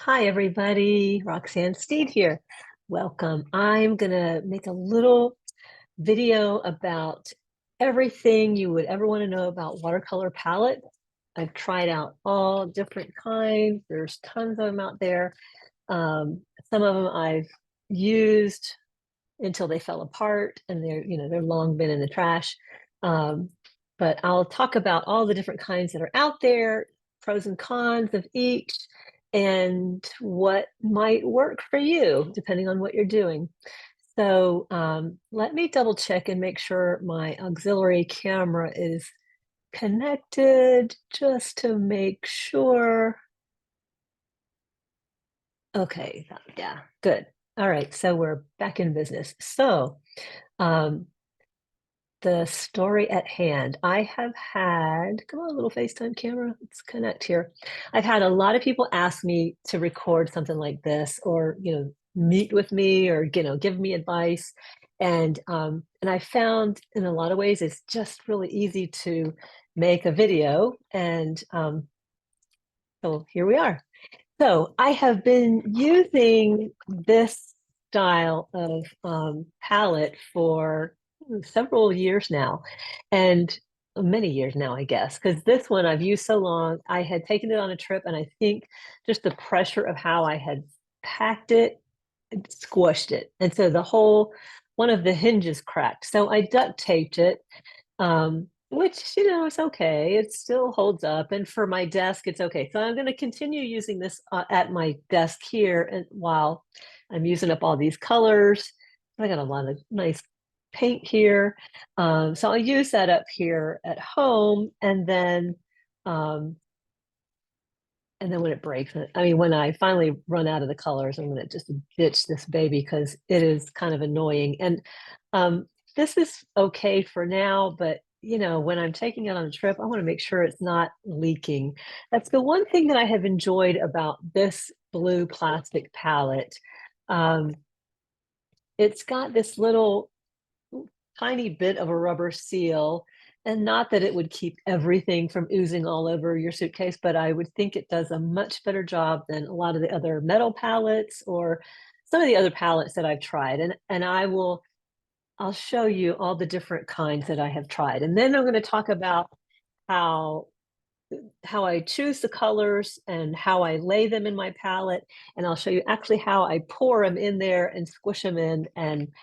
Hi, everybody. Roxanne Steed here. Welcome. I'm going to make a little video about everything you would ever want to know about watercolor palettes. I've tried out all different kinds. There's tons of them out there. Some of them I've used until they fell apart and they're long been in the trash. Um, but I'll talk about all the different kinds that are out there, pros and cons of each, and what might work for you depending on what you're doing. So let me double check and make sure my auxiliary camera is connected just to make sure. Okay, yeah, good. All right, so we're back in business. So um, the story at hand. I have had, come on, little FaceTime camera, let's connect here. I've had a lot of people ask me to record something like this or, meet with me or, give me advice. And I found in a lot of ways it's just really easy to make a video. And so here we are. So I have been using this style of palette for several years now, and many years now, I guess, because this one I've used so long. I had taken it on a trip, and I think just the pressure of how I had packed it squished it. And so one of the hinges cracked. So I duct taped it, which, it's okay. It still holds up. And for my desk, it's okay. So I'm going to continue using this at my desk here and while I'm using up all these colors. I got a lot of nice paint here. So I'll use that up here at home. And then when it breaks, I mean, when I finally run out of the colors, I'm going to just ditch this baby because it is kind of annoying. And this is okay for now, but when I'm taking it on a trip, I want to make sure it's not leaking. That's the one thing that I have enjoyed about this blue plastic palette. Um, it's got this little tiny bit of a rubber seal, and not that it would keep everything from oozing all over your suitcase, but I would think it does a much better job than a lot of the other metal palettes or some of the other palettes that I've tried. And I'll show you all the different kinds that I have tried. And then I'm going to talk about how I choose the colors and how I lay them in my palette. And I'll show you actually how I pour them in there and squish them in and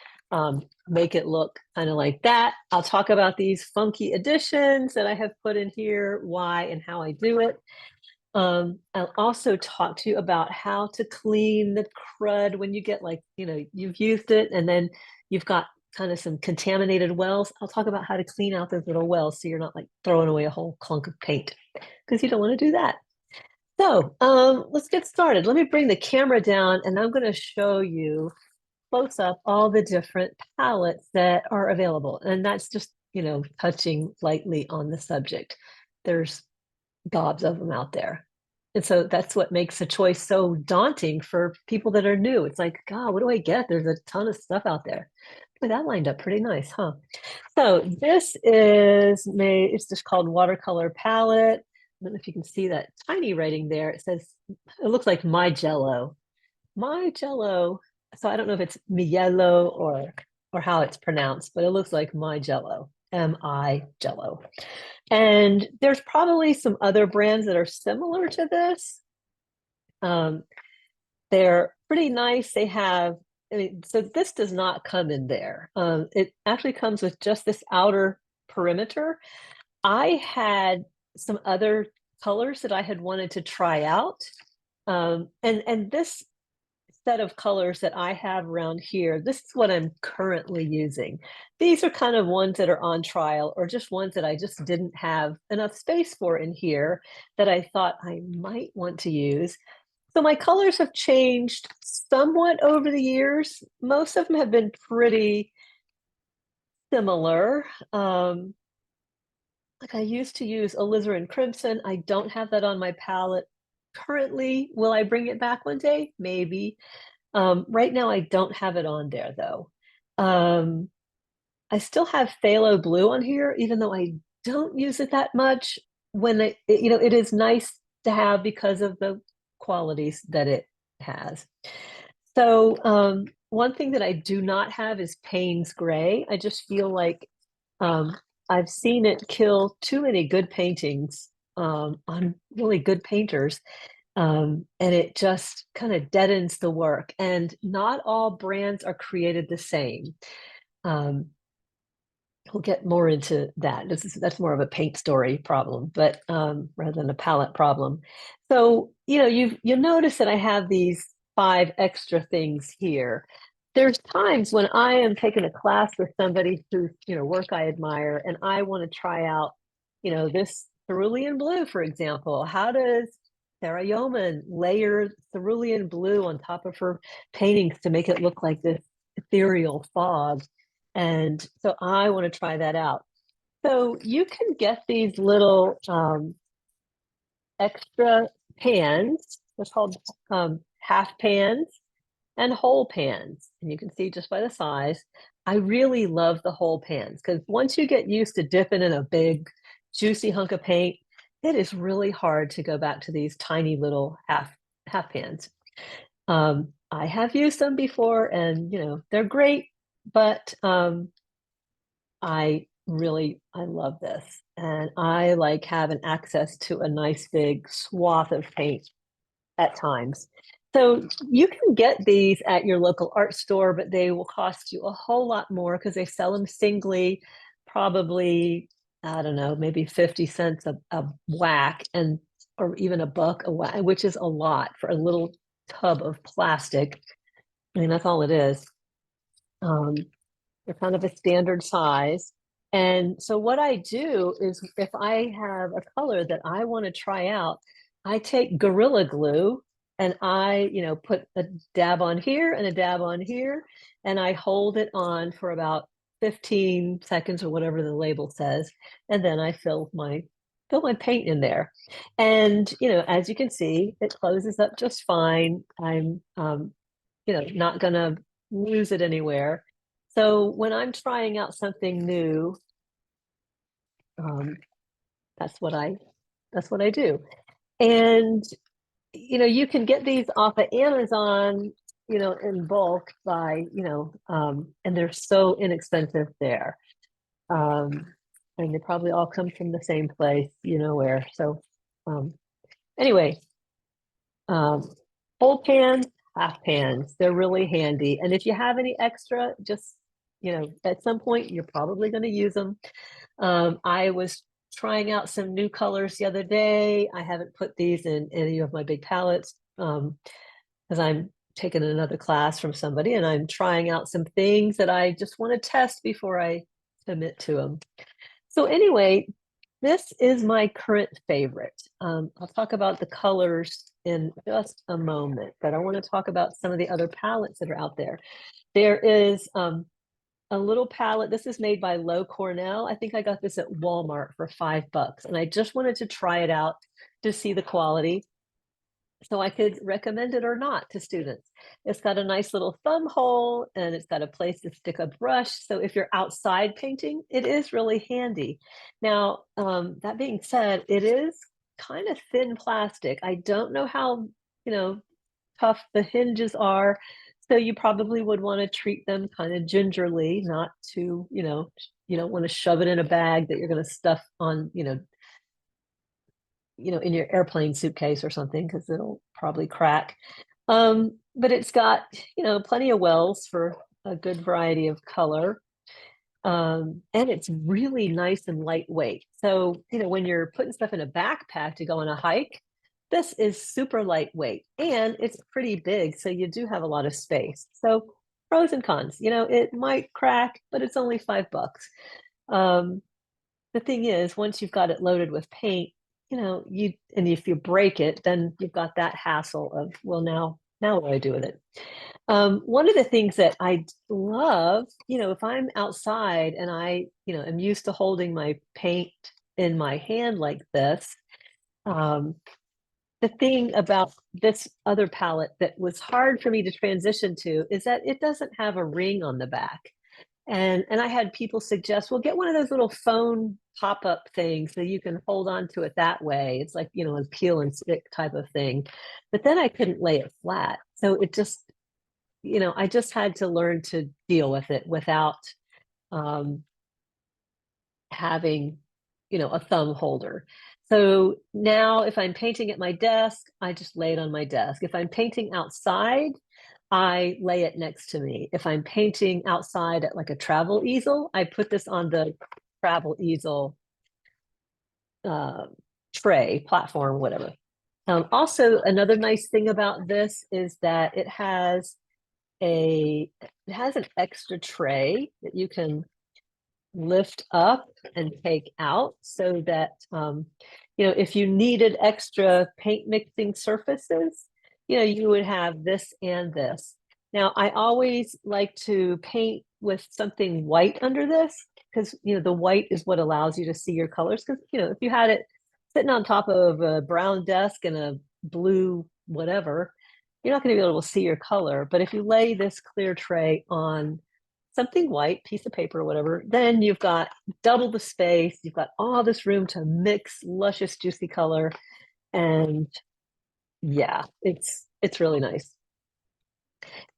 make it look kind of like that. I'll talk about these funky additions that I have put in here, why and how I do it. I'll also talk to you about how to clean the crud when you get you've used it and then you've got kind of some contaminated wells. I'll talk about how to clean out those little wells so you're not like throwing away a whole clunk of paint because you don't want to do that. So let's get started. Let me bring the camera down and I'm going to show you close up all the different palettes that are available. And that's just, touching lightly on the subject. There's gobs of them out there. And so that's what makes the choice so daunting for people that are new. It's like, God, what do I get? There's a ton of stuff out there. Boy, that lined up pretty nice, huh? So this is made, it's just called Watercolor Palette. I don't know if you can see that tiny writing there. It says, it looks like My Jello. My Jello. So I don't know if it's Mielo or how it's pronounced, but it looks like My Jello, M-I Jello. And there's probably some other brands that are similar to this. They're pretty nice. They have, so this does not come in there. It actually comes with just this outer perimeter. I had some other colors that I had wanted to try out. And this set of colors that I have around here, this is what I'm currently using. These are kind of ones that are on trial or just ones that I just didn't have enough space for in here that I thought I might want to use. So my colors have changed somewhat over the years. Most of them have been pretty similar. Like I used to use alizarin crimson. I don't have that on my palette currently. Will I bring it back one day? Maybe. Right now, I don't have it on there though. I still have phthalo blue on here, even though I don't use it that much. When it is nice to have because of the qualities that it has. So one thing that I do not have is Payne's gray. I just feel like um, I've seen it kill too many good paintings on really good painters. And it just kind of deadens the work. And not all brands are created the same. Um, we'll get more into that. That's more of a paint story problem, but rather than a palette problem. So you'll notice that I have these 5 extra things here. There's times when I am taking a class with somebody whose work I admire, and I want to try out this cerulean blue, for example. How does Sarah Yeoman layer cerulean blue on top of her paintings to make it look like this ethereal fog? And so I want to try that out. So you can get these little extra pans. They're called half pans and whole pans. And you can see just by the size, I really love the whole pans because once you get used to dipping in a big, juicy hunk of paint, it is really hard to go back to these tiny little half pans. I have used them before, and they're great, but I love this. And I like having access to a nice big swath of paint at times. So you can get these at your local art store, but they will cost you a whole lot more because they sell them singly, probably, I don't know, maybe 50 cents a whack, and or even a buck a whack, which is a lot for a little tub of plastic. I mean, that's all it is. Um, they're kind of a standard size. And so what I do is if I have a color that I want to try out, I take Gorilla Glue and I, put a dab on here and a dab on here, and I hold it on for about 15 seconds or whatever the label says, and then I fill my paint in there. And, as you can see, it closes up just fine. I'm not gonna lose it anywhere. So when I'm trying out something new, um, that's what I that's what I do. And you can get these off of Amazon, in bulk and they're so inexpensive there. Um, and they probably all come from the same place, where. So um, anyway, um, whole pans, half pans, they're really handy. And if you have any extra, just, at some point, you're probably going to use them. I was trying out some new colors the other day. I haven't put these in any of my big palettes because I'm taking another class from somebody and I'm trying out some things that I just want to test before I commit to them. So anyway, this is my current favorite. I'll talk about the colors in just a moment, but I want to talk about some of the other palettes that are out there. There is a little palette. This is made by Low Cornell. I think I got this at Walmart for $5, and I just wanted to try it out to see the quality so I could recommend it or not to students. It's got a nice little thumb hole and it's got a place to stick a brush. So if you're outside painting, it is really handy. Now, that being said, it is kind of thin plastic. I don't know how, tough the hinges are. So you probably would want to treat them kind of gingerly, not to, you don't want to shove it in a bag that you're going to stuff on, in your airplane suitcase or something, because it'll probably crack. But it's got, plenty of wells for a good variety of color. And it's really nice and lightweight. So, when you're putting stuff in a backpack to go on a hike, this is super lightweight and it's pretty big. So you do have a lot of space. So pros and cons, it might crack, but it's only $5. Um, the thing is, once you've got it loaded with paint, and if you break it, then you've got that hassle of, well, now what do I do with it? One of the things that I love, if I'm outside and I, am used to holding my paint in my hand like this, the thing about this other palette that was hard for me to transition to is that it doesn't have a ring on the back. And I had people suggest, well, get one of those little phone pop-up things so you can hold on to it that way. It's like, you know, a peel and stick type of thing. But then I couldn't lay it flat. So it just, you know, I just had to learn to deal with it without um, having, you know, a thumb holder. So now if I'm painting at my desk, I just lay it on my desk. If I'm painting outside, I lay it next to me. If I'm painting outside at like a travel easel, I put this on the travel easel uh, tray, platform, whatever. Also, another nice thing about this is that it has an extra tray that you can lift up and take out so that you know, if you needed extra paint mixing surfaces, you know, you would have this and this. Now, I always like to paint with something white under this because, you know, the white is what allows you to see your colors. Because, you know, if you had it sitting on top of a brown desk and a blue whatever, you're not going to be able to see your color. But if you lay this clear tray on something white, piece of paper or whatever, then you've got double the space. You've got all this room to mix luscious, juicy color. And yeah, it's really nice.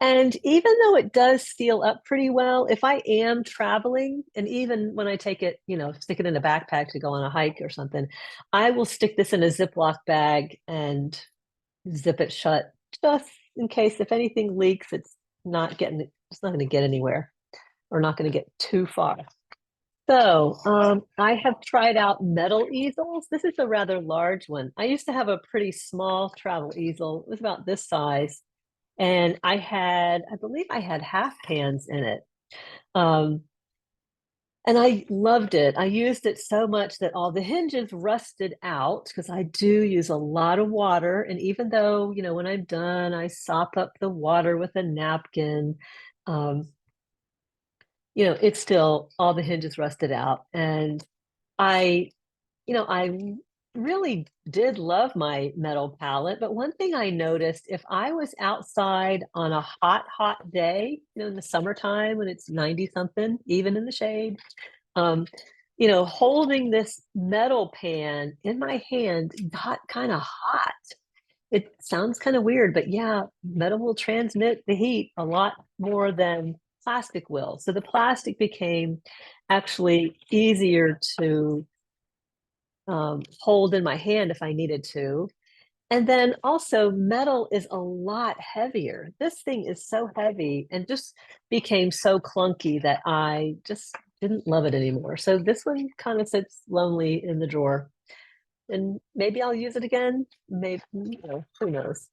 And even though it does seal up pretty well, if I am traveling, and even when I take it, you know, stick it in a backpack to go on a hike or something, I will stick this in a Ziploc bag and zip it shut just in case if anything leaks, it's not going to get anywhere or not going to get too far. So, I have tried out metal easels. This is a rather large one. I used to have a pretty small travel easel. It was about this size. And I believe I had half pans in it. Um, and I loved it. I used it so much that all the hinges rusted out because I do use a lot of water. And even though, you know, when I'm done, I sop up the water with a napkin. Um, you know, it's still all the hinges rusted out. And I, you know, I really did love my metal palette. But one thing I noticed if I was outside on a hot, hot day, you know, in the summertime when it's 90 something, even in the shade, um, you know, holding this metal pan in my hand got kind of hot. It sounds kind of weird, but yeah, metal will transmit the heat a lot more than plastic will. So the plastic became actually easier to hold in my hand if I needed to. And then also, metal is a lot heavier. This thing is so heavy and just became so clunky that I just didn't love it anymore. So this one kind of sits lonely in the drawer. And maybe I'll use it again. Maybe, you know, who knows?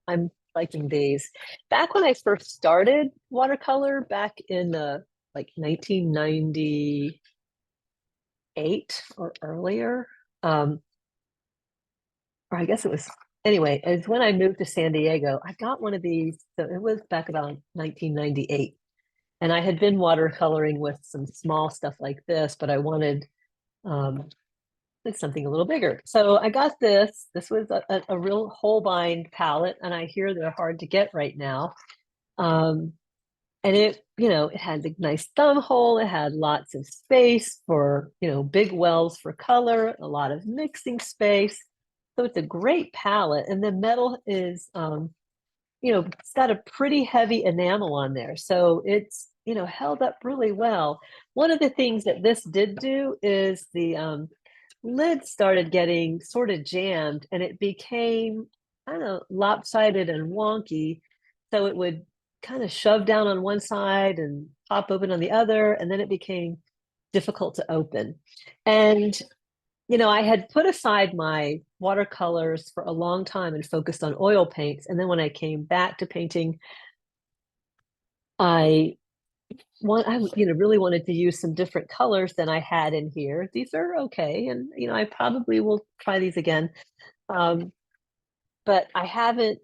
I'm liking these. Back when I first started watercolor, back in like 1998 or earlier, or I guess it was anyway, it's when I moved to San Diego. I got one of these. So it was back about 1998. And I had been watercoloring with some small stuff like this, but I wanted um, like something a little bigger. So I got this. This was a real Holbein palette, and I hear they're hard to get right now. Um, and it, you know, it had a nice thumb hole. It had lots of space for, you know, big wells for color, a lot of mixing space. So it's a great palette. And the metal is, you know, it's got a pretty heavy enamel on there. So it's, you know, held up really well. One of the things that this did do is the lid started getting sort of jammed and it became kind of lopsided and wonky. So it would kind of shove down on one side and pop open on the other. And then it became difficult to open. And, you know, I had put aside my watercolors for a long time and focused on oil paints. And then when I came back to painting, I you know, really wanted to use some different colors than I had in here. These are okay, and you know, I probably will try these again. Um, but I haven't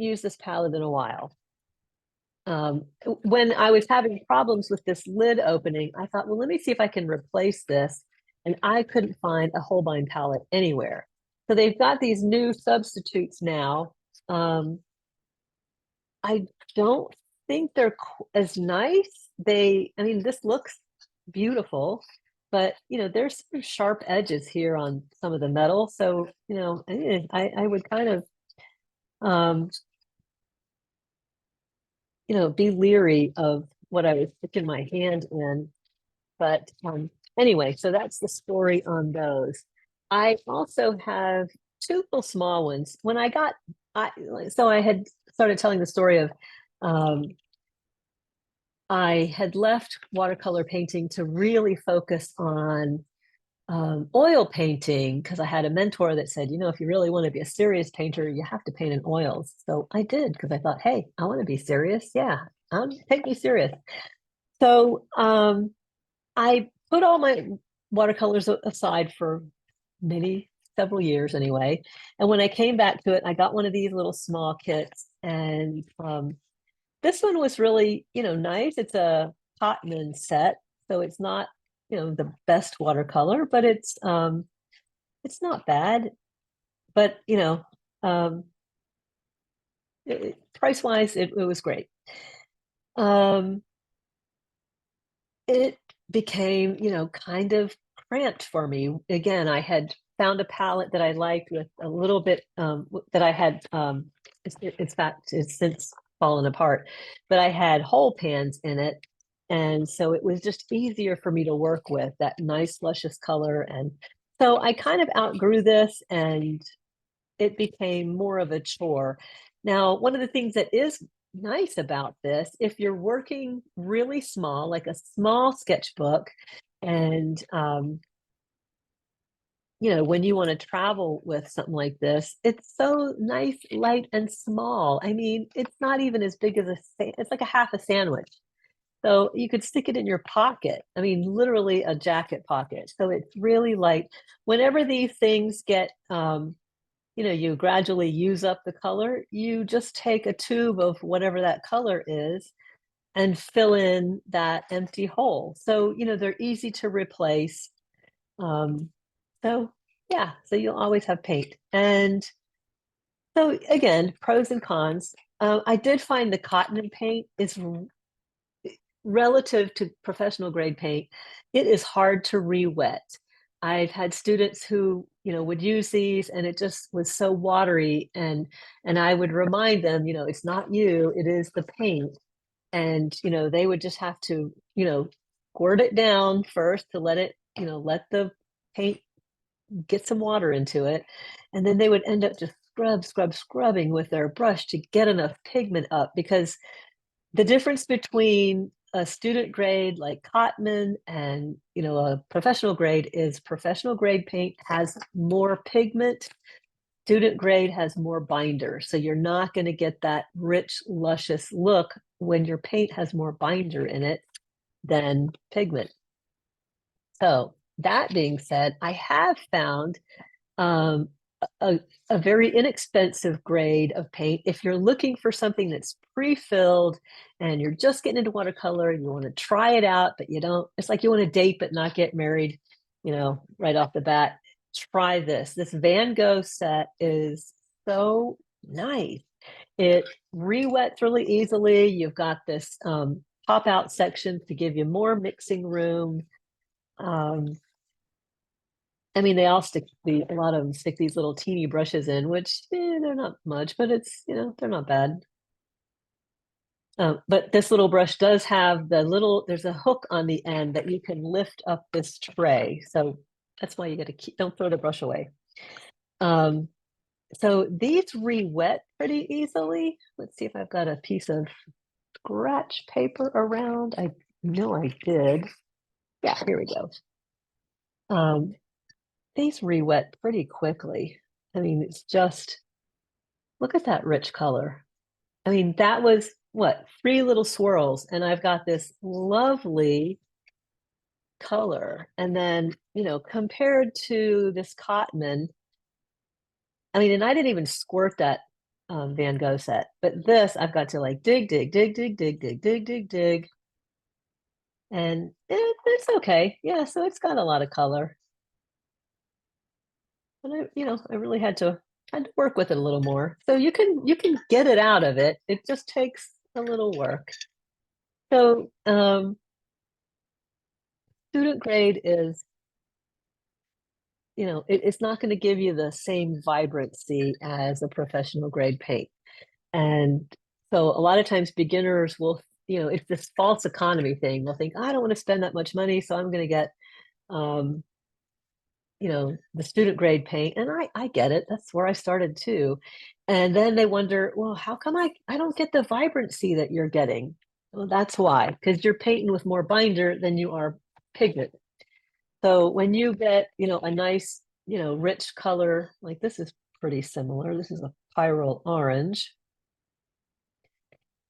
used this palette in a while. When I was having problems with this lid opening, I thought, well, let me see if I can replace this. And I couldn't find a Holbein palette anywhere. So they've got these new substitutes now. I don't think they're as nice. I mean, this looks beautiful, but there's some sharp edges here on some of the metal. So, I would kind of, um, be leery of what I was sticking my hand in. But anyway, so that's the story on those. I also have two little small ones. So I had started telling the story of um, I had left watercolor painting to really focus on oil painting because I had a mentor that said, if you really want to be a serious painter, you have to paint in oils. So I did because I thought, hey, I want to be serious. Yeah, take me serious. So I put all my watercolors aside for several years anyway. And when I came back to it, I got one of these little small kits. And this one was really, nice. It's a Cotman set. So it's not, the best watercolor, but it's not bad. But, um, price wise, it was great. Um, it became, kind of cramped for me. Again, I had found a palette that I liked with a little bit that I had. In fact, it's since fallen apart, but I had whole pans in it, and so it was just easier for me to work with that nice luscious color. And so I kind of outgrew this, and it became more of a chore. Now, one of the things that is nice about this, if you're working really small, like a small sketchbook, and when you want to travel with something like this, it's so nice, light, and small. I mean, it's not even as big as it's like a half a sandwich. So you could stick it in your pocket. I mean, literally a jacket pocket. So it's really light. Whenever these things get you gradually use up the color, you just take a tube of whatever that color is and fill in that empty hole. So, they're easy to replace. Um, so yeah, so you'll always have paint. And so again, pros and cons. I did find the cotton paint is relative to professional grade paint, it is hard to re-wet. I've had students who, would use these and it just was so watery, and I would remind them, it's not you, it is the paint. And, they would just have to, squirt it down first to let it, let the paint get some water into it. And then they would end up just scrubbing with their brush to get enough pigment up, because the difference between a student grade like Cotman and a professional grade is professional grade paint has more pigment, student grade has more binder. So you're not going to get that rich, luscious look when your paint has more binder in it than pigment. So that being said, I have found um, a very inexpensive grade of paint. If you're looking for something that's pre-filled and you're just getting into watercolor and you want to try it out, but you don't, it's like you want to date but not get married, right off the bat, try this. This Van Gogh set is so nice. It re-wets really easily. You've got this pop out section to give you more mixing room. I mean, they all a lot of them stick these little teeny brushes in, which they're not much, but it's, they're not bad. But this little brush does have there's a hook on the end that you can lift up this tray. So that's why you got to don't throw the brush away. So these re-wet pretty easily. Let's see if I've got a piece of scratch paper around. I know I did. Yeah, here we go. These re-wet pretty quickly. I mean, it's just, look at that rich color. I mean, that was what, 3 little swirls, and I've got this lovely color. And then, compared to this Cotman, I mean, and I didn't even squirt that Van Gogh set, but this I've got to like dig, dig, dig, dig, dig, dig, dig, dig, dig. And it's okay. Yeah, so it's got a lot of color. And I really had to work with it a little more. So you can get it out of it. It just takes a little work. So, student grade is, it's not going to give you the same vibrancy as a professional grade paint. And so a lot of times beginners will, it's this false economy thing. They'll think, I don't want to spend that much money, so I'm going to get, um, the student grade paint. And I get it. That's where I started too. And then they wonder, well, how come I don't get the vibrancy that you're getting? Well, that's why, because you're painting with more binder than you are pigment. So when you get, a nice, rich color, like this is pretty similar. This is a pyrrole orange.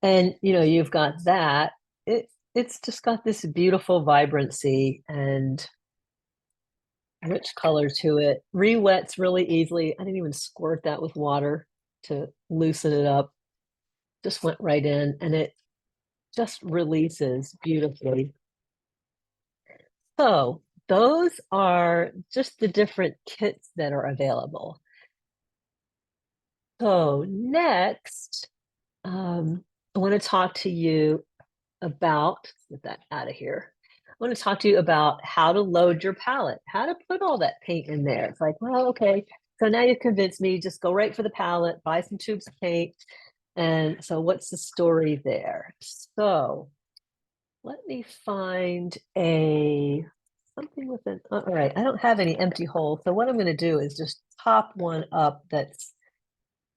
And, you've got that. It's just got this beautiful vibrancy and rich color to it. Re-wets really easily. I didn't even squirt that with water to loosen it up. Just went right in and it just releases beautifully. So those are just the different kits that are available. So next, I want to talk to you about, let's get that out of here. I want to talk to you about how to load your palette, how to put all that paint in there. It's like, well, okay, so now you've convinced me, just go right for the palette, buy some tubes of paint. And so what's the story there? So let me find something with an, all right, I don't have any empty holes. So what I'm going to do is just pop one up that's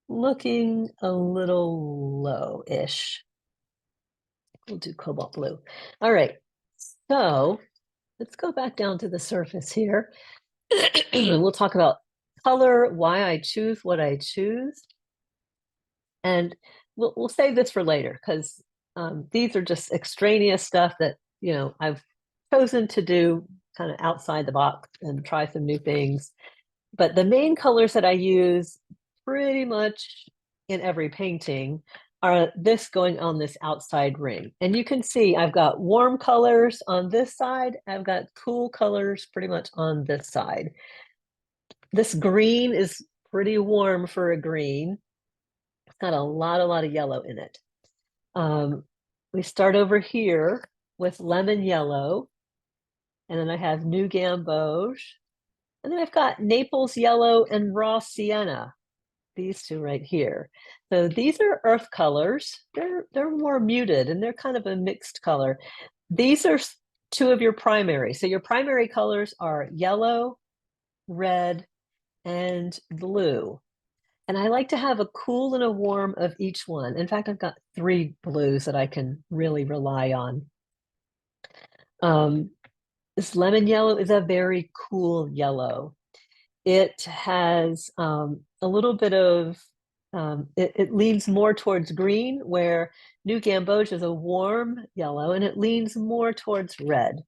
looking a little low-ish. We'll do cobalt blue. All right, so let's go back down to the surface here. We'll talk about color, why I choose what I choose. And we'll save this for later because these are just extraneous stuff that, I've chosen to do kind of outside the box and try some new things. But the main colors that I use pretty much in every painting are this going on this outside ring. And you can see I've got warm colors on this side. I've got cool colors pretty much on this side. This green is pretty warm for a green. It's got a lot of yellow in it. We start over here with lemon yellow. And then I have new gamboge. And then I've got Naples yellow and raw sienna. These two right here. So these are earth colors. They're more muted and they're kind of a mixed color. These are two of your primary. So your primary colors are yellow, red, and blue. And I like to have a cool and a warm of each one. In fact, I've got 3 blues that I can really rely on. This lemon yellow is a very cool yellow. It has a little bit of, it leans more towards green, where New Gamboge is a warm yellow, and it leans more towards red.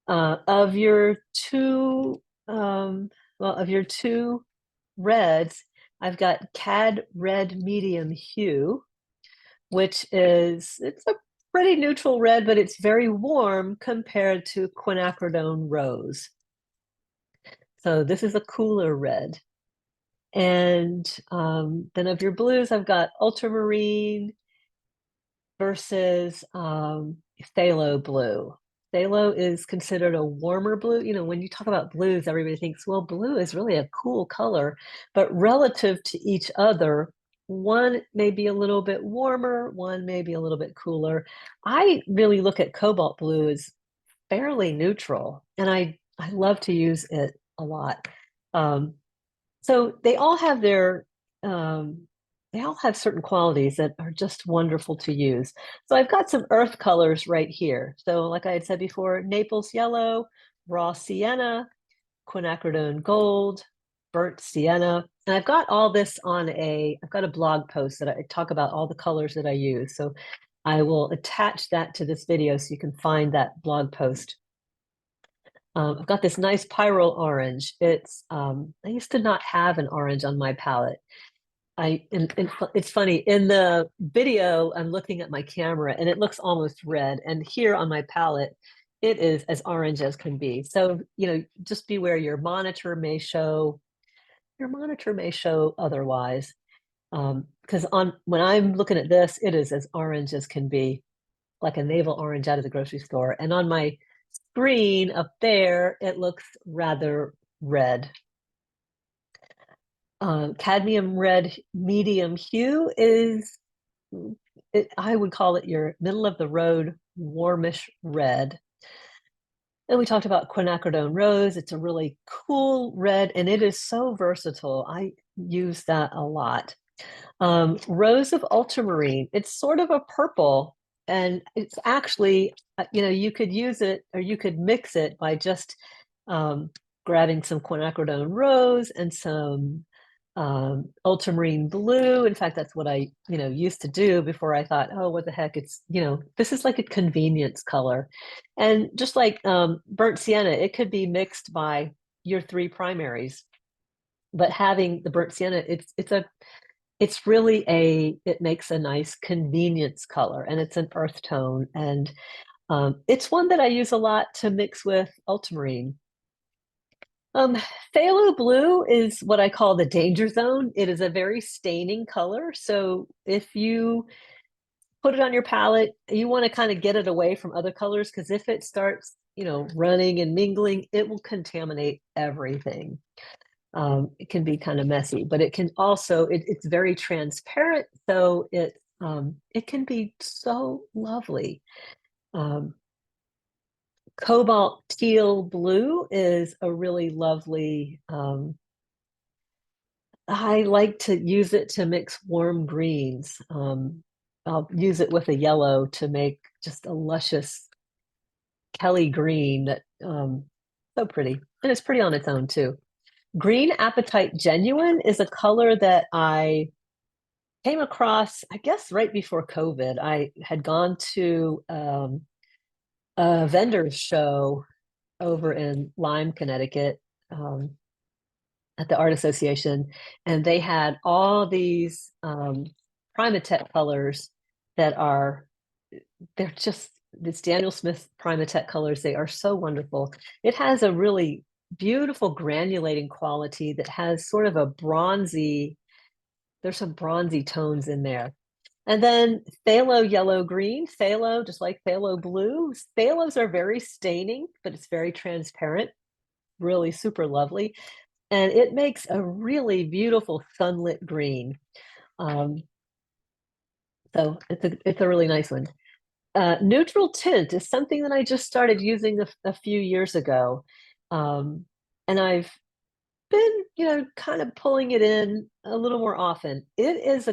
Of your two, of your 2 reds, I've got Cad Red Medium Hue, which it's a pretty neutral red, but it's very warm compared to Quinacridone Rose. So this is a cooler red. And then of your blues, I've got Ultramarine versus Phthalo Blue. Phthalo is considered a warmer blue. When you talk about blues, everybody thinks, well, blue is really a cool color, but relative to each other, one may be a little bit warmer, one may be a little bit cooler. I really look at cobalt blue as fairly neutral, and I love to use it a lot. So they all have they all have certain qualities that are just wonderful to use. So I've got some earth colors right here. So like I had said before, Naples yellow, raw sienna, quinacridone gold, burnt sienna. And I've got all this I've got a blog post that I talk about all the colors that I use. So I will attach that to this video so you can find that blog post. I've got this nice pyrrole orange. I used to not have an orange on my palette. It's funny, in the video, I'm looking at my camera and it looks almost red. And here on my palette, it is as orange as can be. So, just beware, your monitor may show otherwise. Because when I'm looking at this, it is as orange as can be. like a navel orange out of the grocery store. And on my screen up there, it looks rather red. Cadmium red medium hue is, I would call it your middle of the road warmish red. And we talked about quinacridone rose. It's a really cool red, and it is so versatile. I use that a lot. Rose of ultramarine. It's sort of a purple, and it's actually, you could use it or you could mix it by just grabbing some quinacridone rose and some ultramarine blue. In fact, that's what I, used to do before I thought, oh, what the heck? It's, this is like a convenience color. And just like burnt sienna, it could be mixed by your three primaries. But having the burnt sienna, it's really it makes a nice convenience color, and it's an earth tone. And it's one that I use a lot to mix with ultramarine. Phthalo blue is what I call the danger zone. It is a very staining color. So if you put it on your palette, you want to kind of get it away from other colors, because if it starts, running and mingling, it will contaminate everything. It can be kind of messy, but it can also, it's very transparent. So it can be so lovely. Cobalt teal blue is a really lovely, I like to use it to mix warm greens. I'll use it with a yellow to make just a luscious Kelly green that so pretty. And it's pretty on its own too. Green Apatite Genuine is a color that I came across, I guess, right before COVID. I had gone to a vendor's show over in Lyme, Connecticut, at the Art Association, and they had all these Primatech colors that they're just, it's Daniel Smith Primatech colors. They are so wonderful. It has a really beautiful granulating quality that has sort of a bronzy, there's some bronzy tones in there. And then phthalo yellow green, phthalo, just like phthalo blue. Phthalos are very staining, but it's very transparent, really super lovely. And it makes a really beautiful sunlit green. So it's a really nice one. Neutral tint is something that I just started using a few years ago. And I've been, kind of pulling it in a little more often. It is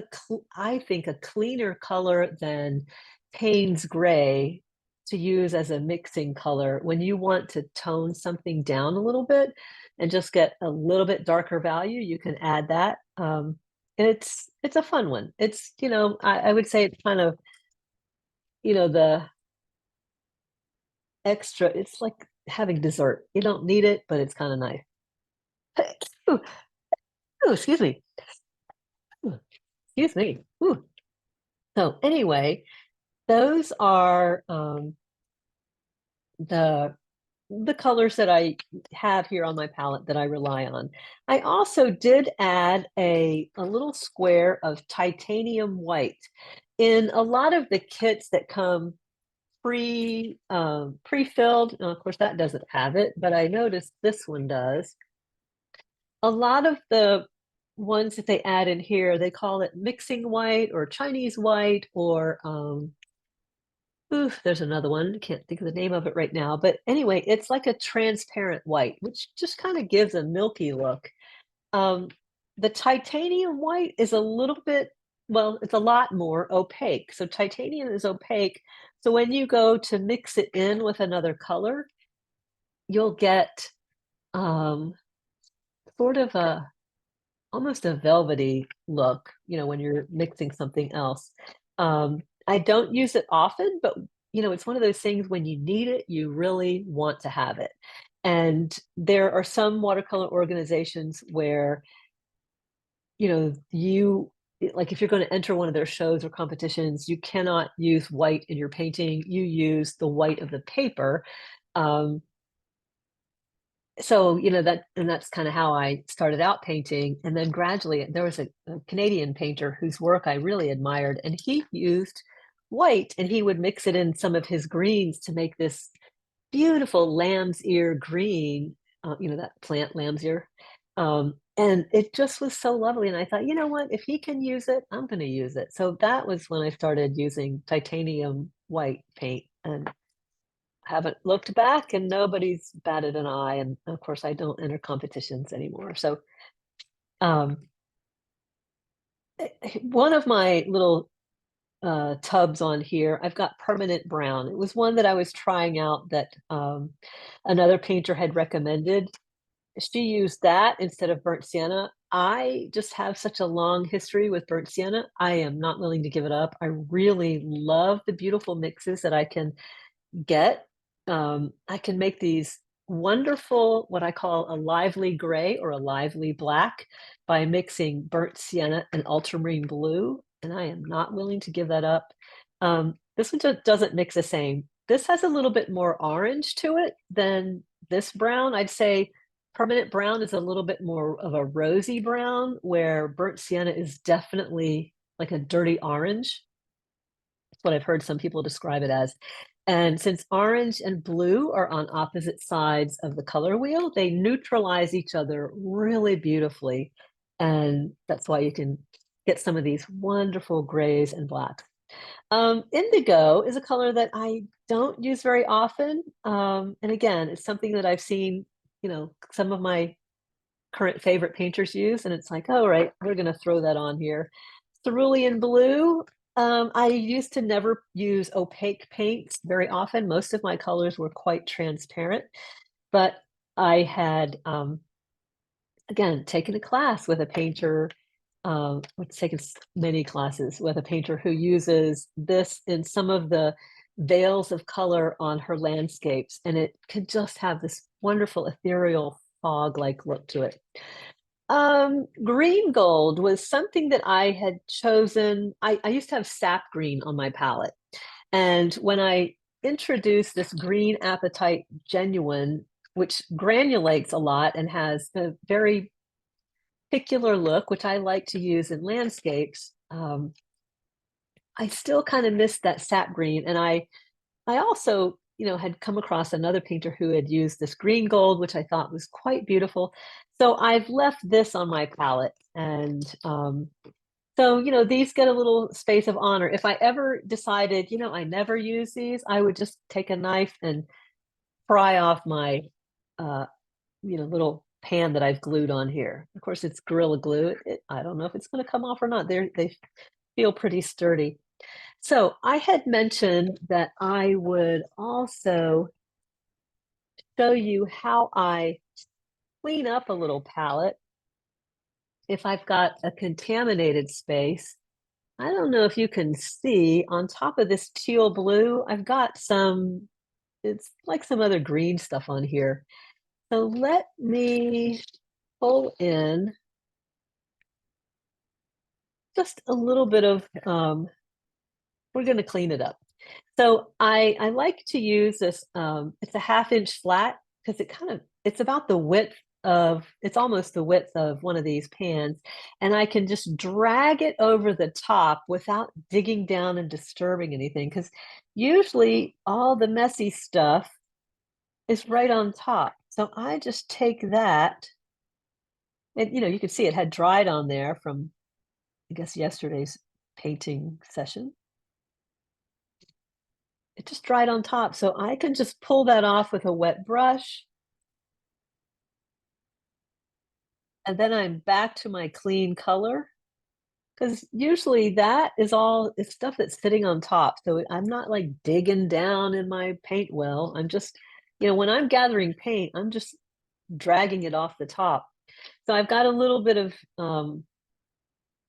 I think, a cleaner color than Payne's Gray to use as a mixing color when you want to tone something down a little bit and just get a little bit darker value. You can add that. And it's a fun one. It's, I would say it's kind of, the extra, it's like having dessert. You don't need it, but it's kind of nice. Ooh, ooh, excuse me. Ooh, excuse me. Ooh. So anyway, those are the colors that I have here on my palette that I rely on. I also did add a little square of titanium white. In a lot of the kits that come pre-filled, of course that doesn't have it, but I noticed this one does. A lot of the ones that they add in here, they call it mixing white or Chinese white, or there's another one. Can't think of the name of it right now. But anyway, it's like a transparent white, which just kind of gives a milky look. The titanium white is a little bit, well, it's a lot more opaque. So titanium is opaque. So when you go to mix it in with another color, you'll get sort of almost a velvety look, when you're mixing something else. I don't use it often, but it's one of those things when you need it, you really want to have it. And there are some watercolor organizations where, like if you're going to enter one of their shows or competitions, you cannot use white in your painting. You use the white of the paper. So that's kind of how I started out painting. And then gradually there was a Canadian painter whose work I really admired, and he used white, and he would mix it in some of his greens to make this beautiful lamb's ear green, you know, that plant lamb's ear. And it just was so lovely. And I thought, you know what, if he can use it, I'm going to use it. So that was when I started using titanium white paint and haven't looked back, and nobody's batted an eye. And of course, I don't enter competitions anymore. So um, one of my little tubs on here, I've got permanent brown. It was one that I was trying out that another painter had recommended. She used that instead of burnt sienna. I just have such a long history with burnt sienna. I am not willing to give it up. I really love the beautiful mixes that I can get. I can make these wonderful, what I call a lively gray or a lively black by mixing burnt sienna and ultramarine blue, and I am not willing to give that up. This one just doesn't mix the same. This has a little bit more orange to it than this brown. I'd say permanent brown is a little bit more of a rosy brown, where burnt sienna is definitely like a dirty orange. That's what I've heard some people describe it as. And since orange and blue are on opposite sides of the color wheel, they neutralize each other really beautifully. And that's why you can get some of these wonderful grays and blacks. Indigo is a color that I don't use very often. And again, it's something that I've seen, you know, some of my current favorite painters use, and it's like, oh, right, we're going to throw that on here. Cerulean blue. I used to never use opaque paints very often. Most of my colors were quite transparent, but I had, again, taken a class with a painter, it's taken many classes with a painter who uses this in some of the veils of color on her landscapes, and it could just have this wonderful ethereal fog-like look to it. Green gold was something that I had chosen. I used to have sap green on my palette. And when I introduced this green apatite genuine, which granulates a lot and has a very particular look, which I like to use in landscapes, I still kind of missed that sap green. And I also, you know, had come across another painter who had used this green gold, which I thought was quite beautiful. So I've left this on my palette. And so, you know, these get a little space of honor. If I ever decided, you know, I never use these, I would just take a knife and pry off my, uh, you know, little pan that I've glued on here. Of course, it's Gorilla Glue. I don't know if it's going to come off or not. They feel pretty sturdy. So I had mentioned that I would also show you how I clean up a little palette if I've got a contaminated space. I don't know if you can see on top of this teal blue, I've got some, it's like some other green stuff on here. So let me pull in just a little bit of, we're going to clean it up. So I like to use this, it's a 1/2 inch flat because it's about the width of, it's almost the width of one of these pans. And I can just drag it over the top without digging down and disturbing anything. Because usually all the messy stuff is right on top. So I just take that, and you know, you can see it had dried on there from, I guess, yesterday's painting session. It just dried on top. So I can just pull that off with a wet brush. And then I'm back to my clean color. Because usually that is all, it's stuff that's sitting on top. So I'm not like digging down in my paint well. I'm just, you know, when I'm gathering paint, I'm just dragging it off the top. So I've got a little bit of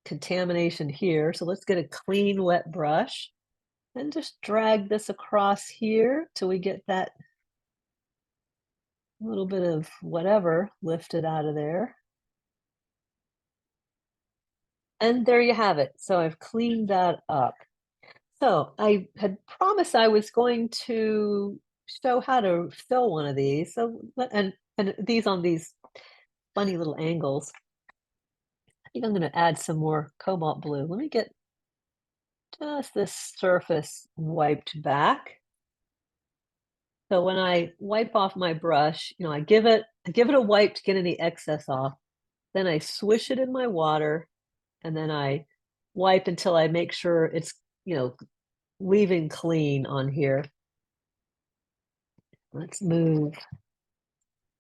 contamination here. So let's get a clean wet brush and just drag this across here till we get that little bit of whatever lifted out of there. And there you have it. So I've cleaned that up. So I had promised I was going to show how to fill one of these. So and these on these funny little angles. I think I'm going to add some more cobalt blue. Let me get just this surface wiped back. So when I wipe off my brush, I give it a wipe to get any excess off. Then I swish it in my water, and then I wipe until I make sure it's, you know, leaving clean on here. Let's move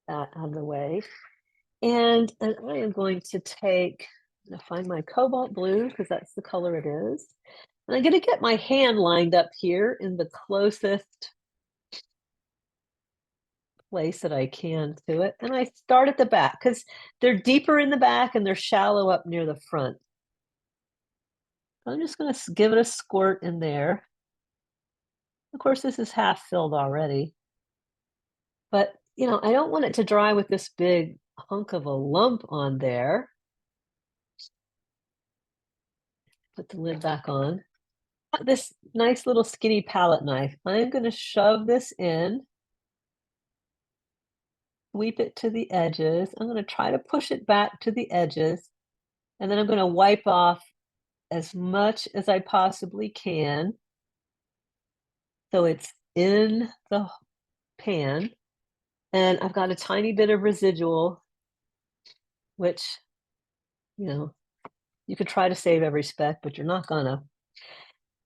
that out of the way. And I am going to find my cobalt blue because that's the color it is. And I'm going to get my hand lined up here in the closest place that I can to it. And I start at the back because they're deeper in the back and they're shallow up near the front. So I'm just going to give it a squirt in there. Of course, this is half filled already. But, I don't want it to dry with this big hunk of a lump on there. Put the lid back on. This nice little skinny palette knife. I'm going to shove this in, sweep it to the edges. I'm going to try to push it back to the edges, and then I'm going to wipe off as much as I possibly can so it's in the pan. And I've got a tiny bit of residual, which, you could try to save every speck, but you're not gonna.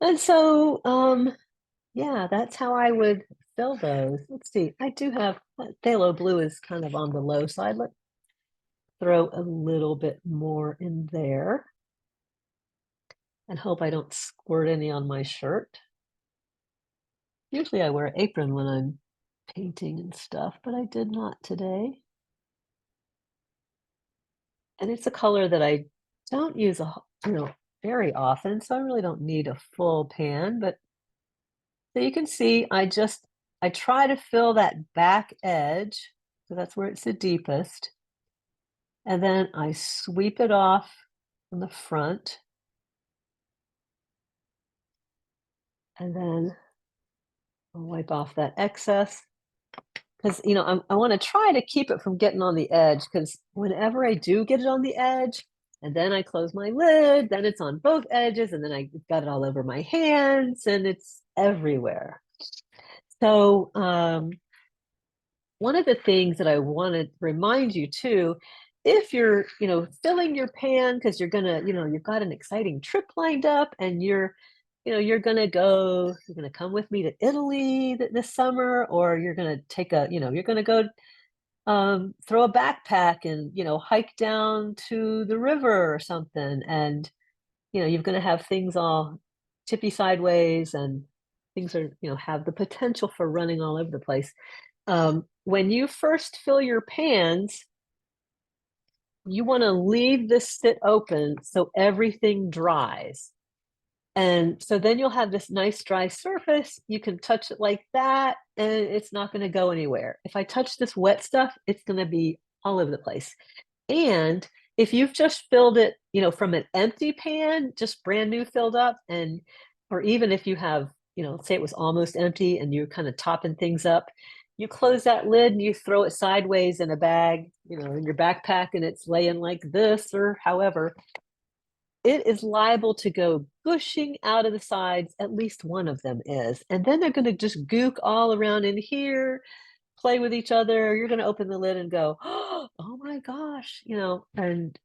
And so, yeah, that's how I would fill those. Let's see. I do have phthalo blue is kind of on the low side. Let's throw a little bit more in there and hope I don't squirt any on my shirt. Usually I wear an apron when I'm painting and stuff, but I did not today. And it's a color that I don't use very often, so I really don't need a full pan, but so you can see I try to fill that back edge, so that's where it's the deepest. And then I sweep it off from the front. And then I'll wipe off that excess. Because, I want to try to keep it from getting on the edge, because whenever I do get it on the edge, and then I close my lid, then it's on both edges, and then I got it all over my hands, and it's everywhere. So, one of the things that I want to remind you too, if you're, filling your pan because you're gonna, you've got an exciting trip lined up and you're gonna come with me to Italy this summer, or you're gonna you're gonna go throw a backpack and, hike down to the river or something. And, you're gonna have things all tippy sideways and things are, have the potential for running all over the place. When you first fill your pans, you want to leave this sit open so everything dries. And so then you'll have this nice dry surface. You can touch it like that, and it's not going to go anywhere. If I touch this wet stuff, it's going to be all over the place. And if you've just filled it, from an empty pan, just brand new filled up, or even if you have, say it was almost empty and you're kind of topping things up, you close that lid and you throw it sideways in a bag, in your backpack, and it's laying like this or however, it is liable to go gushing out of the sides. At least one of them is. And then they're going to just gook all around in here, play with each other. You're going to open the lid and go, oh my gosh, and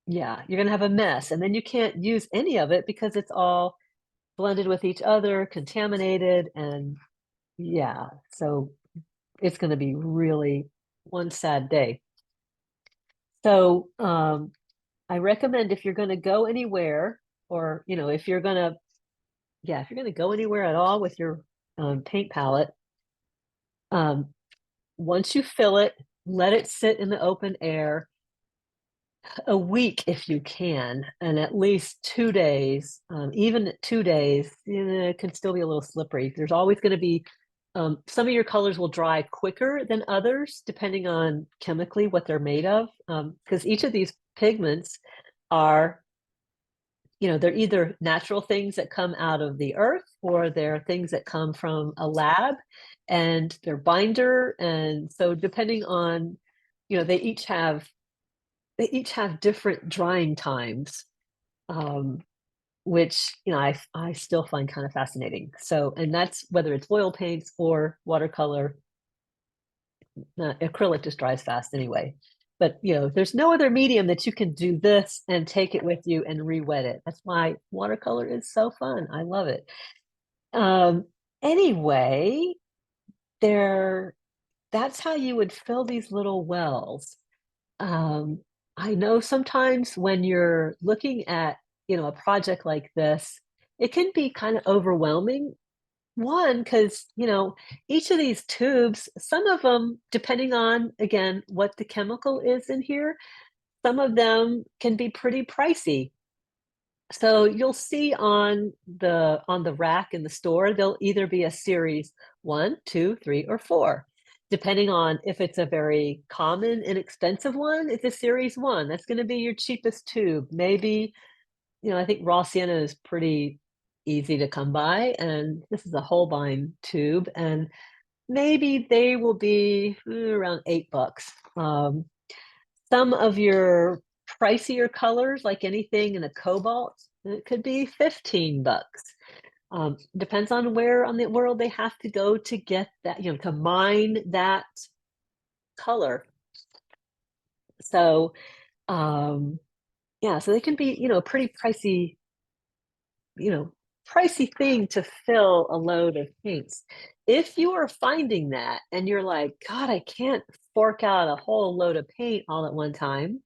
yeah, you're going to have a mess. And then you can't use any of it because it's all blended with each other, contaminated. And yeah, so it's going to be really one sad day. So I recommend if you're going to go anywhere, or if you're going to go anywhere at all with your paint palette, once you fill it, let it sit in the open air a week if you can, and at least 2 days. Even 2 days, it can still be a little slippery. There's always going to be some of your colors will dry quicker than others, depending on chemically what they're made of, because each of these pigments are, they're either natural things that come out of the earth, or they're things that come from a lab, and they're binder. And so depending on, they each have different drying times. which, I still find kind of fascinating. So, and that's whether it's oil paints or watercolor. Acrylic just dries fast anyway. But, there's no other medium that you can do this and take it with you and re-wet it. That's why watercolor is so fun. I love it. Um, anyway, there, that's how you would fill these little wells. Um, I know sometimes when you're looking at, a project like this, it can be kind of overwhelming. One, because, each of these tubes, some of them, depending on, again, what the chemical is in here, some of them can be pretty pricey. So you'll see on the rack in the store, there'll either be a series 1, 2, 3, or 4, depending on if it's a very common, inexpensive one. It's a series 1. That's going to be your cheapest tube. Maybe, I think raw sienna is pretty easy to come by, and this is a Holbein tube, and maybe they will be around $8. Some of your pricier colors, like anything in a cobalt, it could be $15. Depends on where on the world they have to go to get that, to mine that color. So, yeah, so they can be, pretty you know, pricey thing to fill a load of paints. If you are finding that and you're like, God, I can't fork out a whole load of paint all at one time,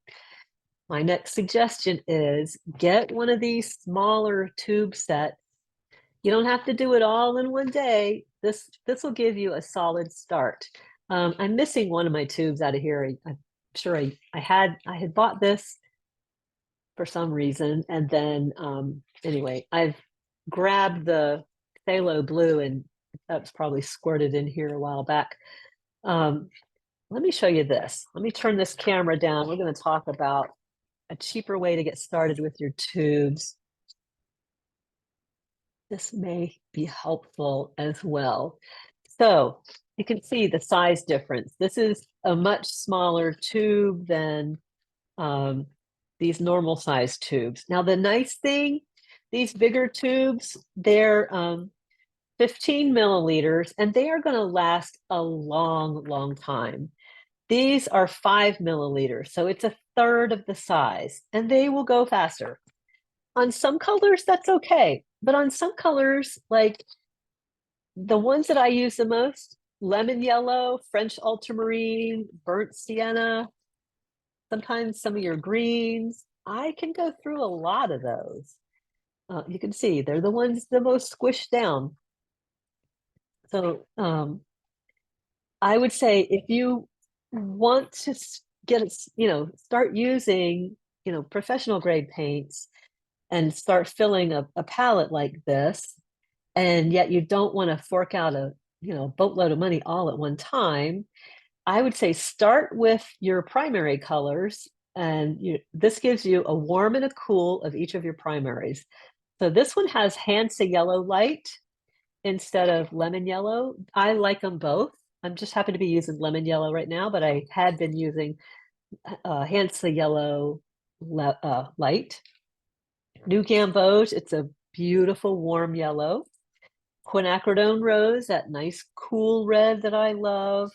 my next suggestion is get one of these smaller tube sets. You don't have to do it all in one day. This will give you a solid start. I'm missing one of my tubes out of here. I'm sure I had bought this for some reason, and then anyway, I've grabbed the phthalo blue, and that's probably squirted in here a while back. Um, let me show you this. Let me turn this camera down. We're going to talk about a cheaper way to get started with your tubes. This may be helpful as well. So you can see the size difference. This is a much smaller tube than these normal size tubes. Now, the nice thing, these bigger tubes, they're 15 milliliters, and they are going to last a long, long time. These are 5 milliliters, so it's a third of the size, and they will go faster. On some colors, that's okay. But on some colors, like the ones that I use the most, lemon yellow, French ultramarine, burnt sienna, sometimes some of your greens, I can go through a lot of those. You can see they're the ones the most squished down. So I would say if you want to start using, professional grade paints and start filling a palette like this, and yet you don't want to fork out a, boatload of money all at one time, I would say start with your primary colors, and this gives you a warm and a cool of each of your primaries. So this one has Hansa Yellow Light instead of lemon yellow. I like them both. I'm just happen to be using lemon yellow right now, but I had been using Hansa Yellow Light. New Gamboge, it's a beautiful warm yellow. Quinacridone Rose, that nice cool red that I love.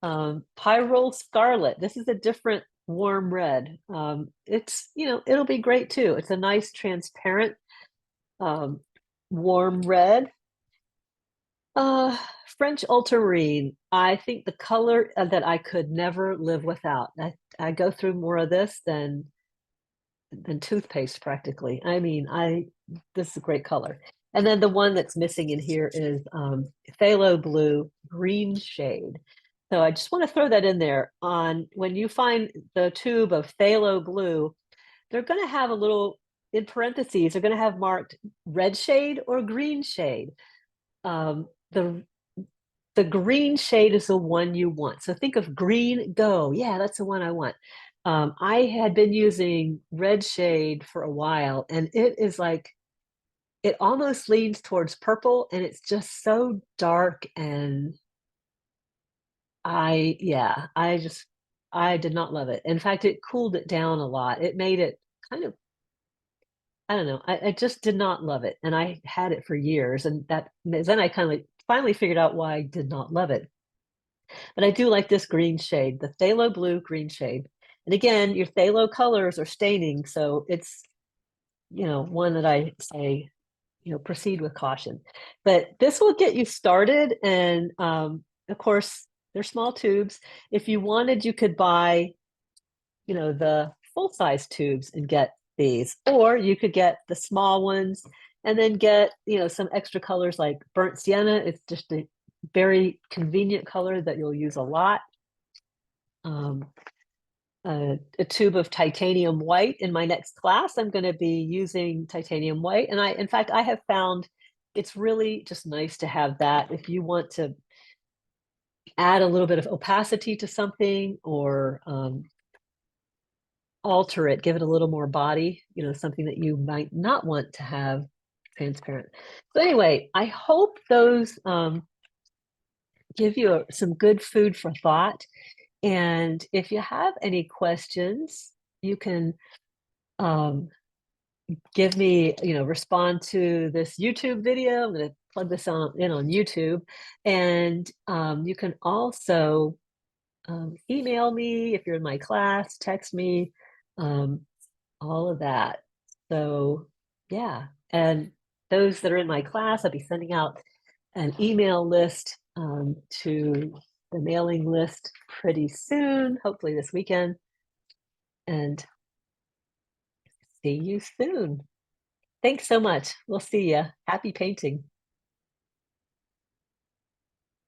Pyrrole Scarlet, this is a different warm red. It's, it'll be great too. It's a nice transparent warm red. French ultramarine, I think the color that I could never live without. I go through more of this than toothpaste practically. I mean, this is a great color. And then the one that's missing in here is phthalo blue green shade. So I just want to throw that in there. On when you find the tube of phthalo blue, they're going to have a little, in parentheses, they're going to have marked red shade or green shade. The green shade is the one you want. So think of green, go. Yeah, that's the one I want. I had been using red shade for a while, and it is like, it almost leans towards purple, and it's just so dark. And I did not love it. In fact, it cooled it down a lot. It made it kind of I don't know, I just did not love it, and I had it for years, and that then I kinda, like, finally figured out why I did not love it. But I do like this green shade, the phthalo blue green shade. And again, your phthalo colors are staining, so it's, one that I say, proceed with caution. But this will get you started, and, of course, they're small tubes. If you wanted, you could buy, the full-size tubes and get these, or you could get the small ones and then get, some extra colors like burnt sienna. It's just a very convenient color that you'll use a lot. Um, a tube of titanium white. In my next class, I'm gonna be using titanium white, and in fact, I have found it's really just nice to have that if you want to add a little bit of opacity to something or, alter it, give it a little more body, something that you might not want to have transparent. So anyway, I hope those, give you some good food for thought, and if you have any questions, you can, um, give me, respond to this YouTube video. I'm gonna plug this in on YouTube, and, you can also, email me if you're in my class, text me, um, all of that. So, yeah, and those that are in my class, I'll be sending out an email list, to the mailing list pretty soon, hopefully this weekend, and see you soon. Thanks so much. We'll see ya. Happy painting.